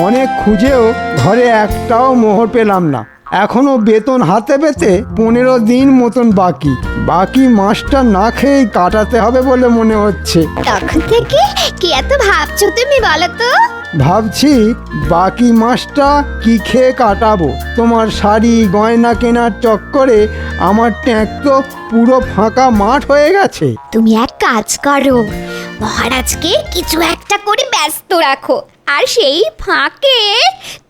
অনেক খুঁজেও ঘরে একটাও মোহর পেলাম না। এখনো বেতন হাতে পেতে 15 দিন মতন বাকি মাসটা না খেয়েই কাটাতে হবে বলে মনে হচ্ছে। তখন থেকে কি এত ভাবছো তুমি বলো তো? ভাবছি বাকি মাসটা কি খেয়ে কাটাবো। তোমার শাড়ি গয়না কেনার চক্করে আমার ট্যাঙ্ক তো পুরো ফাঁকা মাঠ হয়ে গেছে। তুমি এক কাজ করো, মহারাজকে কিছু একটা করে ব্যস্ত রাখো, আর সেই ফাঁকে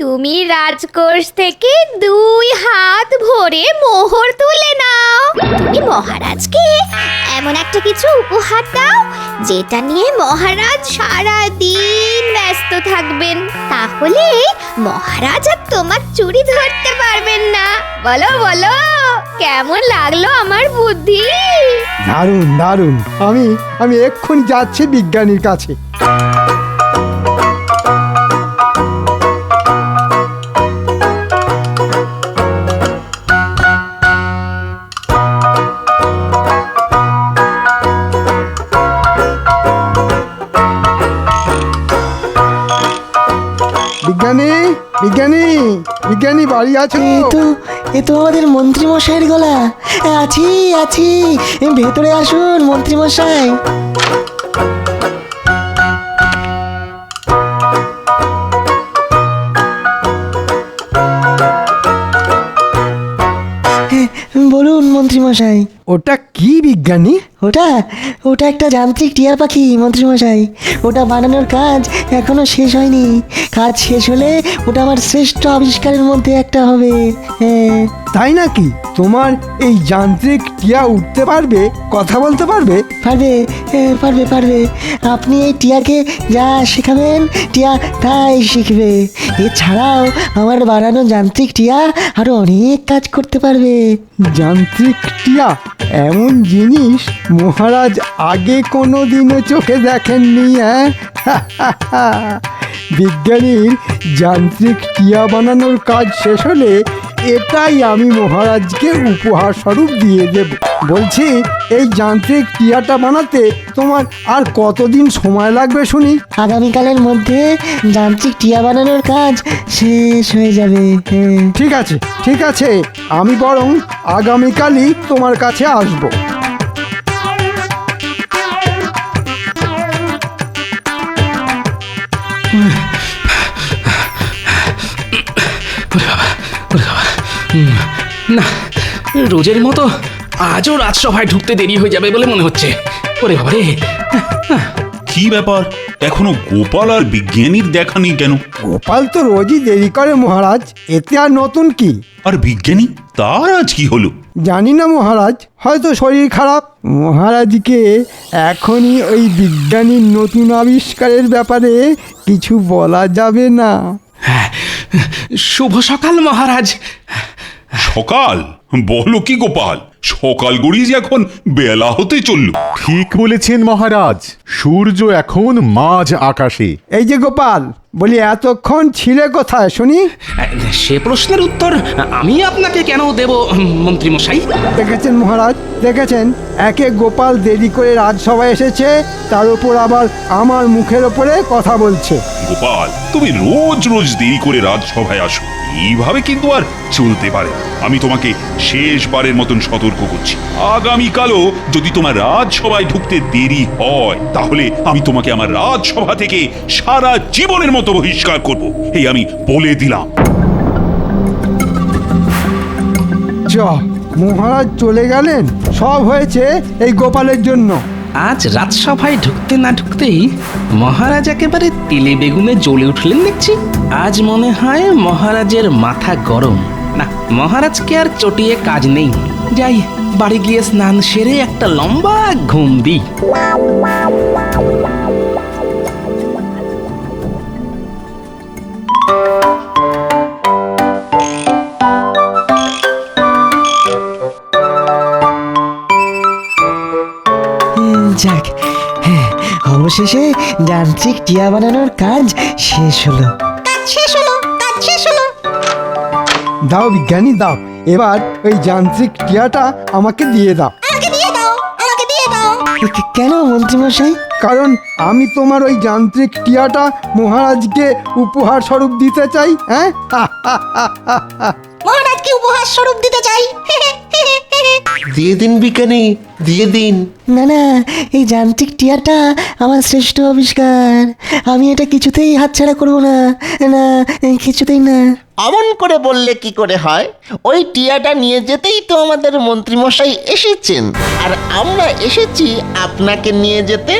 তুমি রাজকোষ থেকে 2 হাত ভরে মোহর তুলে নাও। তুমি মহারাজকে এমন একটা কিছু উপহার দাও যেটা নিয়ে মহারাজ সারা দিন ব্যস্ত থাকবেন, তাহলে মহারাজ আর তোমার চুরি ধরতে পারবেন না। বলো বলো, কেমন লাগলো আমার বুদ্ধি? দারুণ দারুণ। আমি এক্ষুনি যাচ্ছি বিজ্ঞানীর কাছে। বিজ্ঞানী বিজ্ঞানী বিজ্ঞানী বাড়ি আছো? এ তো আমাদের মন্ত্রী মশাইয়ের গলা। আছি আছি, ভেতরে আসুন মন্ত্রী মশাই। বলুন মন্ত্রী মশাই। ওটা কি বিজ্ঞানী? ওটা ওটা একটা যান্ত্রিক টিয়া পাখি মন্ত্রী মশাই। ওটা বানানোর কাজ এখনো শেষ হয়নি। কাজ শেষ হলে ওটা আমার শ্রেষ্ঠ আবিষ্কারের মধ্যে একটা হবে। হ্যাঁ। তাই নাকি? তোমার এই যান্ত্রিক টিয়া উঠতে পারবে, কথা বলতে পারবে? পারবে, পারবে পারবে। আপনি এই টিয়াকে যা শেখাবেন টিয়া তাই শিখবে। এছাড়াও আমার বানানো যান্ত্রিক টিয়া আরো অনেক কাজ করতে পারবে। যান্ত্রিক টিয়া? এমন জিনিস মহারাজ আগে কোনো দিনও চোখে দেখেননি। বিজ্ঞানীর যান্ত্রিক টিয়া বানানোর কাজ শেষ হলে এটাই আমি মহারাজকে উপহার স্বরূপ দিয়ে দেব। বলছি, এই যান্ত্রিক টিয়াটা বানাতে তোমার আর কতদিন সময় লাগবে শুনি? আগামীকালের মধ্যে যান্ত্রিক টিয়া বানানোর কাজ শেষ হয়ে যাবে। ঠিক আছে ঠিক আছে, আমি বরং আগামীকালই তোমার কাছে আসবো। না, রোজের মতো আজও রাজসভায় ঢুকতে দেরি হয়ে যাবে বলে মনে হচ্ছে। ওরে বাবা রে! কি ব্যাপার, এখনো গোপাল আর বিজ্ঞানীর দেখা নেই কেন? গোপাল তো রোজই দেরি করে মহারাজ, এতে আর নতুন কি? আর বিজ্ঞানী, তার আজ কি হলো? জানি না মহারাজ, হয়তো শরীর খারাপ। মহারাজকে এখনই ওই বিজ্ঞানীর নতুন আবিষ্কারের ব্যাপারে কিছু বলা যাবে না। শুভ সকাল মহারাজ। সকাল? বলো কি গোপাল, সকাল গড়িয়ে যে এখন বেলা হতে চলল। ঠিক বলেছেন মহারাজ, সূর্য এখন মাঝ আকাশে। এই যে গোপাল, বলি এতক্ষণ ছিলে কোথায় শুনি? সে প্রশ্নের উত্তর আমি আপনাকে কেন দেব মন্ত্রী মশাই? দেখেছেন মহারাজ, দেখেছেন, একে গোপাল দেরি করে রাজসভায় এসেছে, তার উপর আবার আমার মুখের ওপরে কথা বলছে। গোপাল, তুমি রোজ রোজ দেরি করে রাজসভায় আসো, এইভাবে কিন্তু আর চলতে পারে। আমি তোমাকে শেষবারের মতন সতর্ক করছি, আগামীকালও যদি তোমার রাজসভায় ঢুকতে দেরি হয় তাহলে আমি তোমাকে আমার রাজসভা থেকে সারা জীবনের মতো বহিষ্কার করব, এই আমি বলে দিলাম। মহারাজ চলে গেলেন, সব হয়েছে এই গোপালের জন্য। আজ রাজসভায় ঢুকতে না ঢুকতেই মহারাজ একেবারে তেলে বেগুনে জ্বলে উঠলেন দেখছি। আজ মনে হয় মহারাজের মাথা গরম। না, মহারাজকে আর চটিয়ে কাজ নেই। যাই, বাড়ি গিয়ে স্নান সেরে একটা লম্বা ঘুম দিই। যাক, হ্যাঁ, অবশেষে যান্ত্রিক টিয়া বানানোর কাজ শেষ হলো। দাও বিজ্ঞানী দাও, এবার ওই যান্ত্রিক টিয়াটা আমাকে দিয়ে দাও। কেন মন্ত্রী মশাই? কারণ আমি তোমার ওই যান্ত্রিক টিয়াটা মহারাজকে উপহার স্বরূপ দিতে চাই। হ্যাঁ মহারাজকে উপহার স্বরূপ দিতে চাই। দিয়ে দিন বিজ্ঞানী, দিয়ে দিন। না না, এই যান্ত্রিক টিয়াটা আমার শ্রেষ্ঠ আবিষ্কার। আমি এটা কিছুতেই হাতছাড়া করবো না, না কিছুতেই না। অমন করে বললে কি করে হয়? ওই টিয়াটা নিয়ে যেতেই তো আমাদের মন্ত্রীমশাই এসেছেন, আর আমরা এসেছি আপনাকে নিয়ে যেতে।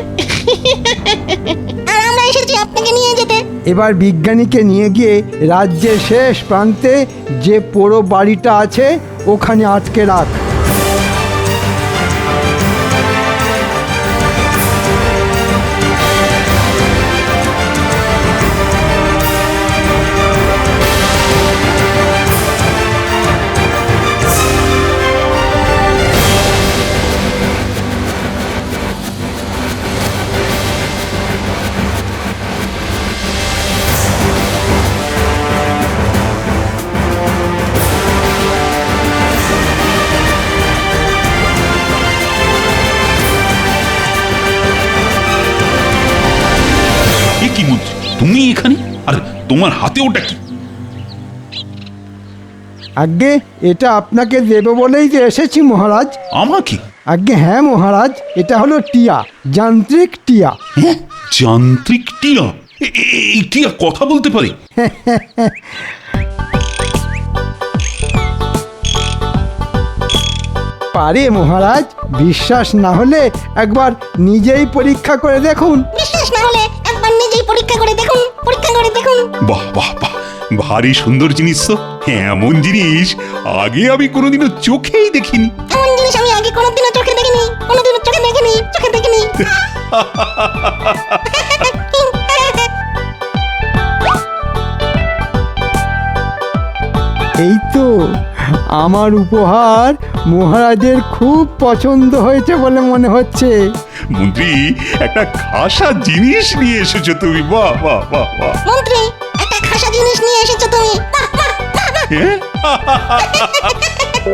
আর আমরা এসেছি আপনাকে নিয়ে যেতে। এবার বিজ্ঞানীকে নিয়ে গিয়ে রাজ্যের শেষ প্রান্তে যে পোড়ো বাড়িটা আছে ওখানে আটকে রাখ। এ কি মন্ত্রী, তুমি এখানে? আর তোমার হাতে ওটা কি? আজ্ঞে এটা আপনাকে দেব বলেই তো এসেছি মহারাজ। আমাকে? আজ্ঞে হ্যাঁ মহারাজ, এটা হলো টিয়া, যান্ত্রিক টিয়া। হ্যাঁ, যান্ত্রিক টিয়া? এই টিয়া কথা বলতে পারে? পারে মহারাজ, বিশ্বাস না হলে একবার নিজেই পরীক্ষা করে দেখুন। বিশ্বাস না হলে একবার নিজেই পরীক্ষা করে দেখুন, পরীক্ষা করে দেখুন। বাহ বাহ বাহ, ভারী সুন্দর জিনিস তো। এমন জিনিস আগে আমি কোনোদিনও চোখেই দেখিনি। এমন জিনিস আমি আগে কোনোদিনও চোখে দেখিনি, কোনোদিনও চোখে দেখিনি, চোখে দেখিনি। এই তো আমার উপহার মহারাজের খুব পছন্দ হয়েছে বলে মনে হচ্ছে। মন্ত্রী, একটা খাসা জিনিস নিয়ে এসেছো তুমি। বাহ বাহ বাহ বাহ। মন্ত্রী, একটা খাসা জিনিস নিয়ে এসেছো তুমি।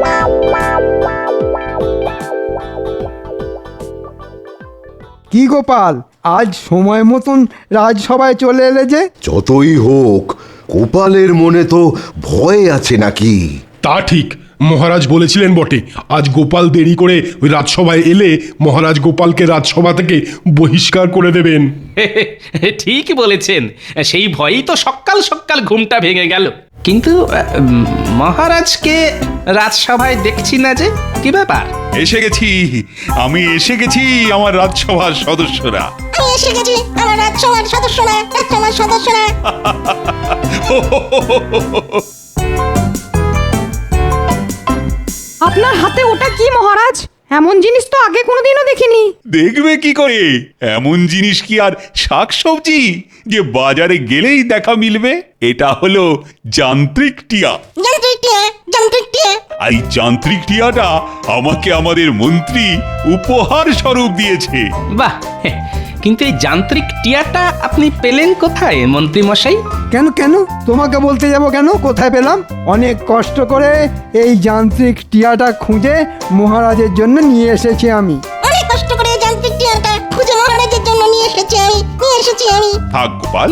বাহ, বাহ, বাহ, বাহ। হ্যাঁ? কি গোপাল, আজ সময় মতন রাজসভায় চলে এলে যে? যতই হোক গোপালের মনে তো ভয় আছে নাকি? তা ঠিক, মহারাজ বলেছিলেন বটে আজ গোপাল দেরি করে ওই রাজসভায় এলে মহারাজ গোপালকে রাজসভা থেকে বহিষ্কার করে দেবেন। ঠিক বলেছেন, সেই ভয়েই তো সকাল সকাল ঘুমটা ভেঙে গেল। কিন্তু মহারাজকে রাজসভায় দেখছি না যে, কি ব্যাপার? এসে গেছি, আমি এসে গেছি আমার রাজসভার সদস্যরা। আমি এসে গেছি, আমার রাজসভার সদস্যরা, রাজসভার সদস্যরা। আপনার হাতে ওটা কি মহারাজ? এমন জিনিস তো আগে কোনোদিনও দেখিনি। দেখবে কি করে? এমন জিনিস কি আর শাকসবজি যে বাজারে গেলেই দেখা মিলবে? এটা হলো যান্ত্রিক টিয়া। যান্ত্রিক টিয়া, যান্ত্রিক টিয়া। এই যান্ত্রিক টিয়াটা আমাকে আমাদের মন্ত্রী উপহার স্বরূপ দিয়েছে। বাহ, কিন্তু এই যান্ত্রিক টিয়াটা আপনি পেলেন কোথায় মন্ত্রী মশাই? কেন কেন তোমাকে বলতে যাব কেন? কোথায় পেলাম? অনেক কষ্ট করে এই যান্ত্রিক টিয়াটা খুঁজে মহারাজের জন্য নিয়ে এসেছি আমি। অনেক কষ্ট করে যান্ত্রিক টিয়াটা খুঁজে মহারাজের জন্য নিয়ে এসেছি আমি। থাক গোপাল,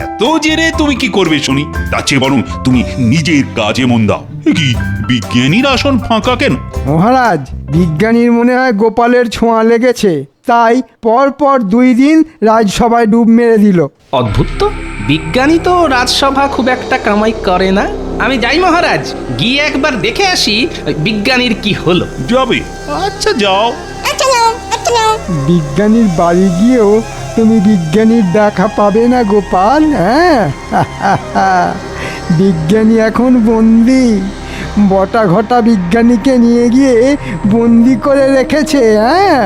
এত জেনে তুমি কি করবে শুনি? তার চেয়ে বরং তুমি নিজের কাজে মন দাও। কি বিজ্ঞানীর আসন ফাঁকা কেন? মহারাজ, বিজ্ঞানীর মনে হয় গোপালের ছোঁয়া লেগেছে, তাই পর 2 দিন রাজসভায় ডুব মেরে দিল। অদ্ভুত তো, বিজ্ঞানী তো রাজসভা খুব একটা কামাই করে না। আমি যাই মহারাজ, গিয়ে একবার দেখে আসি বিজ্ঞানীর কি হলো। যাবে? আচ্ছা যাও। আচ্ছা যাও, আচ্ছা যাও। বিজ্ঞানীর বাড়ি গিয়েও তুমি বিজ্ঞানীর দেখা পাবে না গোপাল। হ্যাঁ, বিজ্ঞানী এখন বন্দি। বটা ঘটা বিজ্ঞানীকে নিয়ে গিয়ে বন্দি করে রেখেছে। হ্যাঁ।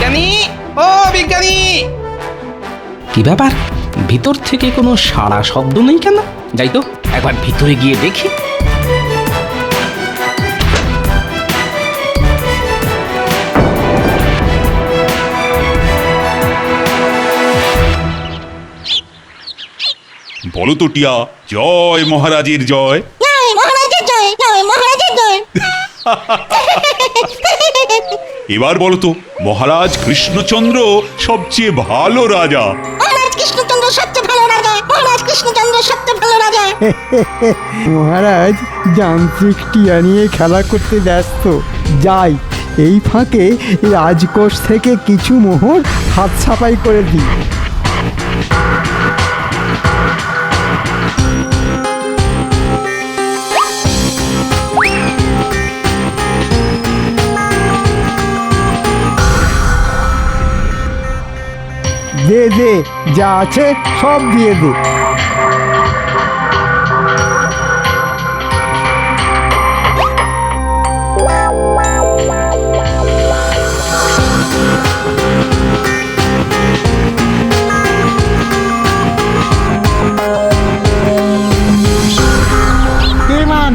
বিজ্ঞানী, ও বিজ্ঞানী! কি ব্যাপার, ভিতর থেকে কোনো সাড়া শব্দ নেই কেন? যাই তো একবার ভিতরে গিয়ে দেখি। বলো তো টিয়া, জয় মহারাজের জয়। জয় মহারাজের জয়, জয় মহারাজের জয়। এবার বলো তো, মহারাজ কৃষ্ণচন্দ্র সবচেয়ে ভালো রাজা। মহারাজ কৃষ্ণচন্দ্র সবচেয়ে ভালো রাজা, মহারাজ কৃষ্ণচন্দ্র সবচেয়ে ভালো রাজা। মহারাজ যান্ত্রিক টিয়া নিয়ে খেলা করতে ব্যস্ত। যাই, এই ফাঁকে রাজকোষ থেকে কিছু মোহর হাত ছাপাই করে দিই। দে দে, যা আছে সব দিয়ে দে।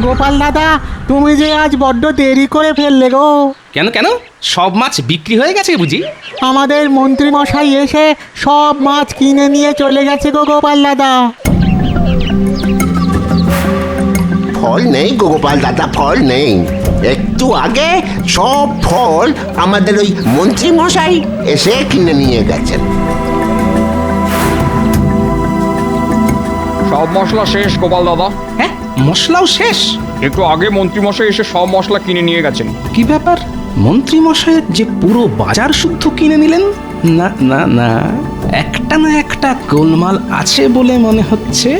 গোপাল দাদা, তুমি যে আজ বড্ড দেরি করে ফেললে গো। কেন কেন, সব মাছ বিক্রি হয়ে গেছে বুঝি? আমাদের মন্ত্রী মশাই এসে সব মাছ কিনে নিয়ে চলে গেছে গো গোপাল দাদা। ফল নেই গো গোপাল দাদা, ফল নেই। একটু আগে সব ফল আমাদের ওই মন্ত্রী মশাই এসে কিনে নিয়ে গেছেন। সব মশলা শেষ গোপাল দাদা। হ্যাঁ, মশলাও শেষ? একটু আগে মন্ত্রীমশাই এসে সব মশলা কিনে নিয়ে গেছেন। কি ব্যাপার, মন্ত্রী মশাইয়ের যে পুরো বাজার শুদ্ধ কিনে নিলেন? না না না, একটা না একটা গোলমাল আছে বলে মনে হচ্ছে।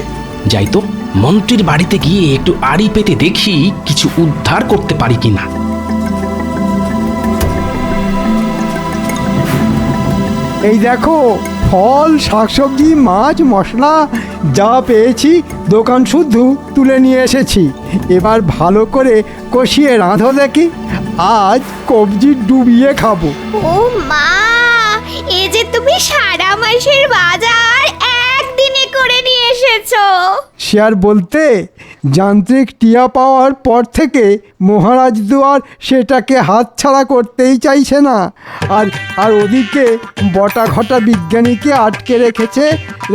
যাই তো, মন্ত্রীর বাড়িতে গিয়ে একটু আড়ি পেতে দেখি কিছু উদ্ধার করতে পারি কিনা। এই দেখো, ফল, শাকসবজি, মাছ, মশলা যা পেয়েছি দোকান শুদ্ধ তুলে নিয়ে এসেছি। এবার ভালো করে কষিয়ে রাঁধো দেখি, আজ কবজি ডুবিয়ে খাবো। ও মা, এ যে তুমি সারা মাসের বাজার একদিনে করে নিয়ে এসেছো। সে আর বলতে, যান্ত্রিক টিয়া পাওয়ার পর থেকে মহারাজ দুয়ার সেটাকে হাতছাড়া করতেই চাইছে না। আর ওদিকে বটা ঘটা বিজ্ঞানীকে আটকে রেখেছে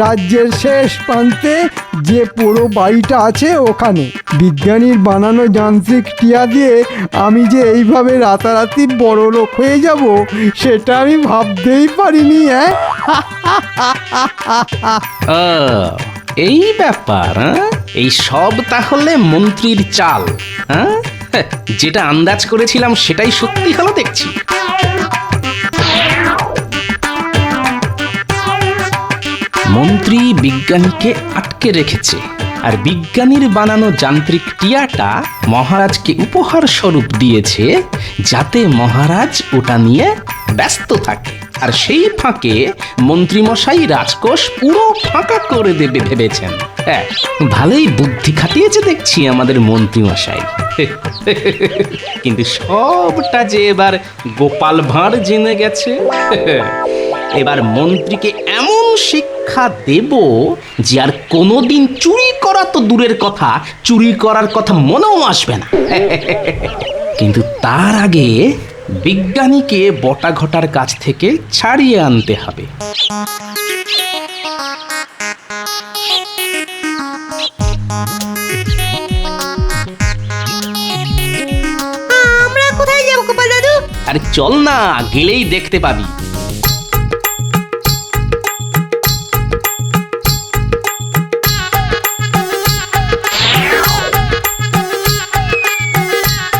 রাজ্যের শেষ প্রান্তে, যে পুরো বাড়িটা আছে ওখানে। বিজ্ঞানীর বানানো যান্ত্রিক টিয়া দিয়ে আমি যে এইভাবে রাতারাতি বড় লোক হয়ে যাব, সেটা আমি ভাবতেই পারিনি। এই ব্যাপার, এই সব তাহলে মন্ত্রীর চাল। হ্যাঁ, যেটা আন্দাজ করেছিলাম সেটাই সত্যি হলো দেখছি। মন্ত্রী বিজ্ঞানীকে আটকে রেখেছে, আর বিজ্ঞানীর বানানো যান্ত্রিক টিয়াটা মহারাজকে উপহার স্বরূপ দিয়েছে, যাতে মহারাজ ওটা নিয়ে ব্যস্ত থাকে। আর সেই ফাঁকে মন্ত্রীমশাই রাজকোষ পুরো ফাঁকা করে দেবে ভেবেছেন। হ্যাঁ, ভালোই বুদ্ধি খাটিয়েছে দেখছি আমাদের মন্ত্রীমশাই। কিন্তু সবটা যে এবার গোপাল ভাঁড় জেনে গেছে। এবার মন্ত্রীকে এমন শিক্ষা দেব যে আর কোনোদিন চুরি করা তো দূরের কথা, চুরি করার কথা মনেও আসবে না। কিন্তু তার আগে বিজ্ঞানীকে বটা ঘটার কাছ থেকে ছাড়িয়ে আনতে হবে। আমরা কোথায় যাবো গোপাল দাদু? আরে চল না, গেলেই দেখতে পাবি।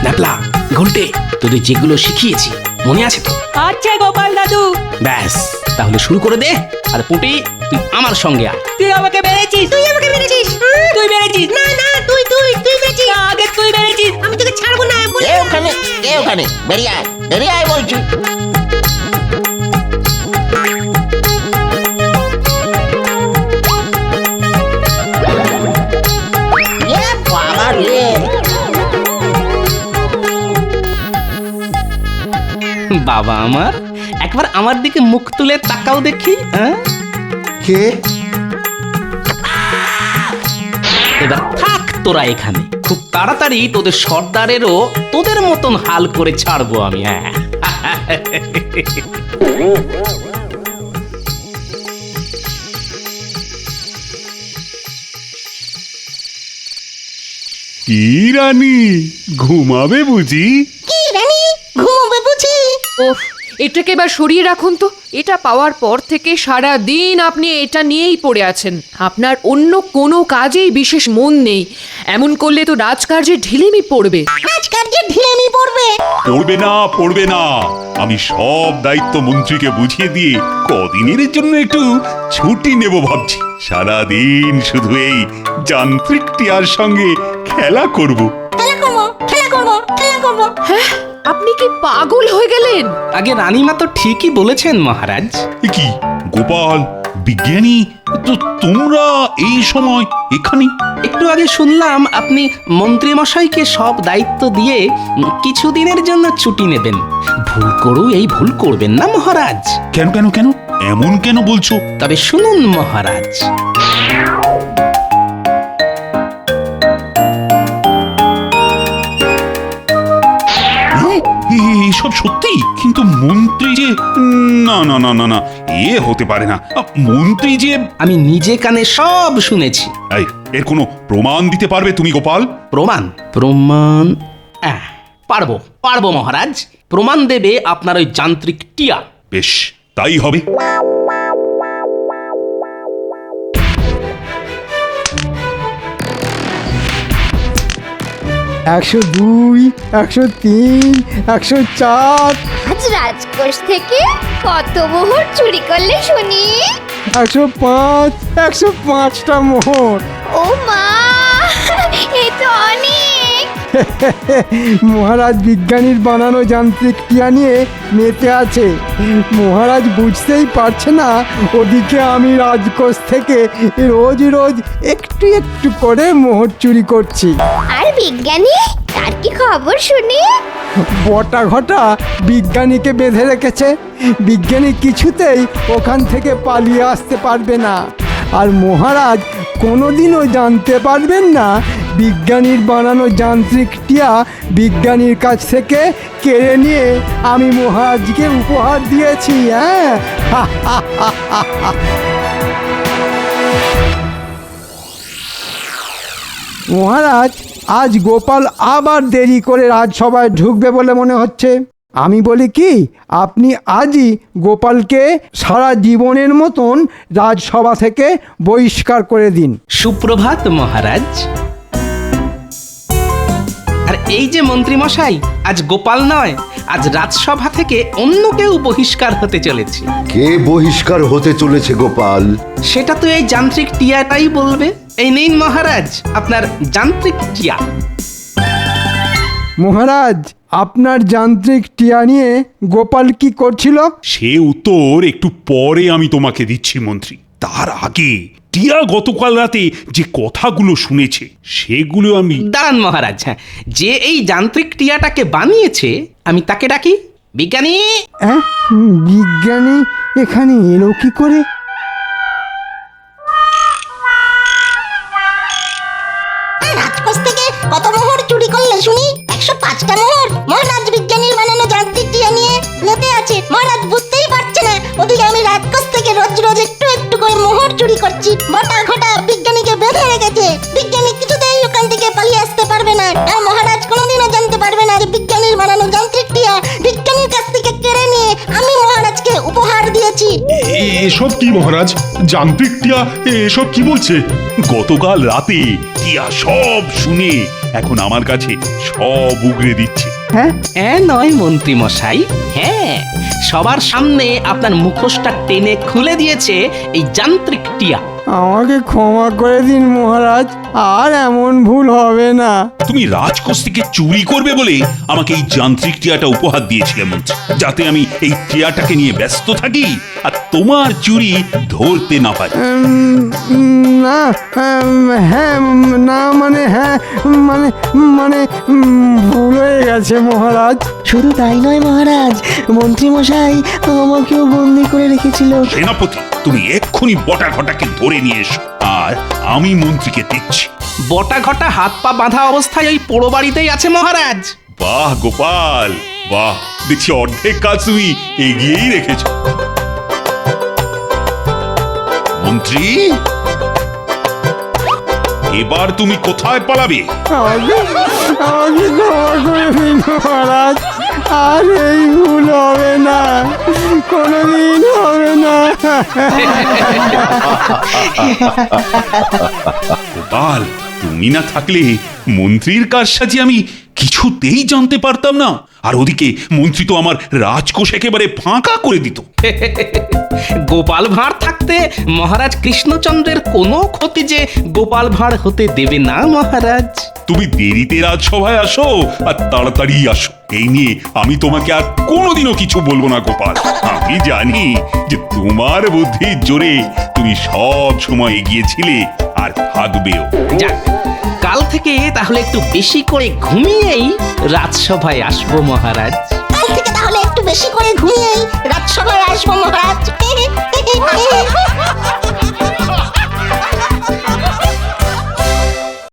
ন্যাপলা, ঘন্টে, তোদের যেগুলো শিখিয়েছি মনে আছে তো? আচ্ছা গোপাল দাদু। ব্যাস, তাহলে শুরু করে দে। আর পুটি, তুই আমার সঙ্গে আয়। তুই আমাকে মেরেছিস। তুই আমাকে মেরেছিস। তুই মেরেছিস। না না, তুই মেরেছিস। আগে তুই মেরেছিস। আমি তোকে ছাড়বো না। কে ওখানে, কে ওখানে? বেরিয়ে আয়, বেরিয়ে আয় বলছি। বাবা রে, বাবা আমার, একবার আমার দিকে মুখ তুলে তাকাও দেখি। হ্যাঁ, কে? এবার থাক তোরা এখানে, খুব তাড়াতাড়ি তোদের সর্দারেরও তোদের মতন হাল করে ছাড়বো আমি। হ্যাঁ, কি রানী, ঘুমাবে বুঝি? কি রানী, ঘুমোবে বুঝি? ওফ, এটাকে এবার সরিয়ে রাখুন তো। এটা পাওয়ার পর থেকে সারা দিন আপনি এটা নিয়েই পড়ে আছেন। আপনার অন্য কোনো কাজেই বিশেষ মন নেই। এমন করলে তো রাজকার্যে ঢিলেমি পড়বে। রাজকার্যে ঢিলেমি পড়বে? পড়বে না, পড়বে না। আমি সব দায়িত্ব মন্ত্রীকে বুঝিয়ে দিয়ে কদিনের জন্য একটু ছুটি নেব ভাবছি। সারাদিন শুধু এই যান্ত্রিক টিয়ার সঙ্গে খেলা করব। খেলা করবো, খেলা করবো, খেলা করবো। হ্যাঁ, আপনি কি পাগল হয়ে গেলেন? আগে রানীমা তো ঠিকই বলেছেন মহারাজ। এ কি গোপাল, বিজ্ঞানী, তো তোমরা এই সময় এখানে? একটু আগে শুনলাম আপনি মন্ত্রী মশাইকে সব দায়িত্ব দিয়ে কিছুদিনের জন্য ছুটি নেবেন। ভুল করু এই ভুল করবেন না মহারাজ। কেন কেন কেন এমন কেন বলছো? তবে শুনুন মহারাজ, এসব সত্যি? কিন্তু মন্ত্রী যে, না না না না না, এ হতে পারে না। মন্ত্রী যে, আমি নিজে কানে সব শুনেছি। এই, এর কোনো প্রমাণ দিতে পারবে তুমি গোপাল? প্রমাণ? প্রমাণ পারবো পারবো মহারাজ। প্রমাণ দেবে আপনার ওই যান্ত্রিক টিয়া। বেশ, তাই হবে। একশো 2, 103, 104, আজ রাজকোষ থেকে কত মোহর চুরি করলে শুনি? 105, 105টা মোহর। ও মা, এ তো অনেক। মহারাজ বিজ্ঞানীর বানানো যান্ত্রিক টিয়া নিয়ে মেতে আছে। মহারাজ বুঝতেই পারছে না ওদিকে আমি রাজকোষ থেকে রোজ রোজ একটু একটু করে মোহর চুরি করছি। আর বিজ্ঞানী, তার কি খবর শুনি? বটা ঘটা বিজ্ঞানীকে বেঁধে রেখেছে। বিজ্ঞানী কিছুতেই ওখান থেকে পালিয়ে আসতে পারবে না। আর মহারাজ কোনোদিনও জানতে পারবেন না বিজ্ঞানীর বানানো যান্ত্রিক টিয়া বিজ্ঞানীর কাছ থেকে কেড়ে নিয়ে আমি মহারাজকে উপহার দিয়েছি। হ্যাঁ, মহারাজ, আজ গোপাল আবার দেরি করে রাজসভায় ঢুকবে বলে মনে হচ্ছে। আমি বলি কি, আপনি আজই গোপালকে সারা জীবনের মতন রাজসভা থেকে বহিষ্কার করে দিন। সুপ্রভাত মহারাজ। আর এই যে মন্ত্রী মশাই, আজ গোপাল নয়, আজ রাজসভা থেকে অন্য কেউ বহিষ্কার হতে চলেছে। কে বহিষ্কার হতে চলেছে গোপাল? সেটা তো এই যান্ত্রিক টিয়াটাই বলবে। এই নিন মহারাজ, আপনার যান্ত্রিক টিয়া। মহারাজ, আপনার যান্ত্রিক টিয়া নিয়ে গোপাল কি করছিল? সে উত্তর একটু পরে আমি তোমাকে দিচ্ছি মন্ত্রী। তার আগে টিয়া গতকাল রাতে যে কথাগুলো শুনেছে সেগুলো আমি। দাঁড়ান মহারাজ, হ্যাঁ, যে এই যান্ত্রিক টিয়াটাকে বানিয়েছে আমি তাকে ডাকি। বিজ্ঞানী! হ্যাঁ, বিজ্ঞানী এখানে এলো কি করে? রাজকোষ থেকে কত মোহর চুরি করলে শুনি? 105টা মোহর। মহারাজ বিজ্ঞানীর বানানো যান্ত্রিক টিয়া নিয়ে মেতে আছে। মহারাজ বুঝতেই পারছে না ওদিকে আমি রাজকোষ থেকে রোজ রোজ একটু একটু করে মোহর চুরি করছি। বটা ঘটা বিজ্ঞানীকে বেঁধে রেখেছে। বিজ্ঞানী কিছুতেই ওখান থেকে পালিয়ে আসতে পারবে না। আর মহারাজ কোনোদিনও জানতে পারবে না যে বিজ্ঞানীর বানানো যান্ত্রিক টিয়া বিজ্ঞানীর কাছ থেকে কেড়ে নিয়ে আমি মহারাজকে উপহার দিয়েছি। এসব কি মহারাজ? যান্ত্রিক টিয়া এসব কি বলছে? গতকাল রাতে টিয়া সব শুনে এখন আমার কাছে সব উগরে দিচ্ছে। হ্যাঁ নয় মন্ত্রী মশাই, হ্যাঁ, সবার সামনে আপনার মুখোশটা টেনে খুলে দিয়েছে এই যান্ত্রিক টিয়া। আমাকে ক্ষমা করে দিন মহারাজ, আর এমন ভুল হবে না। তুমি রাজকোষ থেকে চুরি করবে বলে আমাকে এই যান্ত্রিক টিয়াটা উপহার দিয়েছিলে মন্ত্রী, যাতে আমি এই টিয়াটাকে নিয়ে ব্যস্ত থাকি আর তোমার চুরি ধরতে না পারি। না, হ্যাঁ, না মানে হ্যাঁ, মানে ভুল হয়ে গেছে মহারাজ। শুধু তাই নয় মহারাজ, মন্ত্রী মশাই আমাকেও বন্দি করে রেখেছিল। সেনাপতি, তুমি এক্ষুনি বটা ঘটাকে ধরে নিয়ে এসো, আর আমি মন্ত্রীকে দেখছি। বটা ঘটা হাত পা বাঁধা অবস্থায় ওই পোড়ো বাড়িতেই আছে মহারাজ। বাহ গোপাল, বাহ, দেখছি অর্ধেক কাজ তুমি এগিয়েই রেখেছো। মন্ত্রী, এবার তুমি কোথায় পালাবে? আমাকে ক্ষমা করে দিন মহারাজ, আর এই ভুল হবে না, কোনোদিন হবে না। গোপাল, তুমি না থাকলে মন্ত্রীর কারসাজি আমি কিছুতেই জানতে পারতাম না, আর ওদিকে মন্ত্রী তো আমার রাজকোষ একেবারে ফাঁকা করে দিত। গোপাল ভাঁড় থাকতে মহারাজ কৃষ্ণচন্দ্রের কোনো ক্ষতি যে গোপাল ভাঁড় হতে দেবে না মহারাজ। তুমি দেরিতে রাজসভায় আসো আর তাড়াতাড়ি আসো, এই নিয়ে আমি তোমাকে আর কোনোদিনও কিছু বলবো না গোপাল। আমি জানি যে তোমার বুদ্ধির জোরে তুমি সব সময় এগিয়েছিলে আর থাকবেও। যাক, কাল থেকে তাহলে একটু বেশি করে ঘুমিয়েই রাজসভায় আসবো মহারাজ। কাল থেকে তাহলে একটু বেশি করে ঘুমিয়েই রাজসভায় আসবো মহারাজ।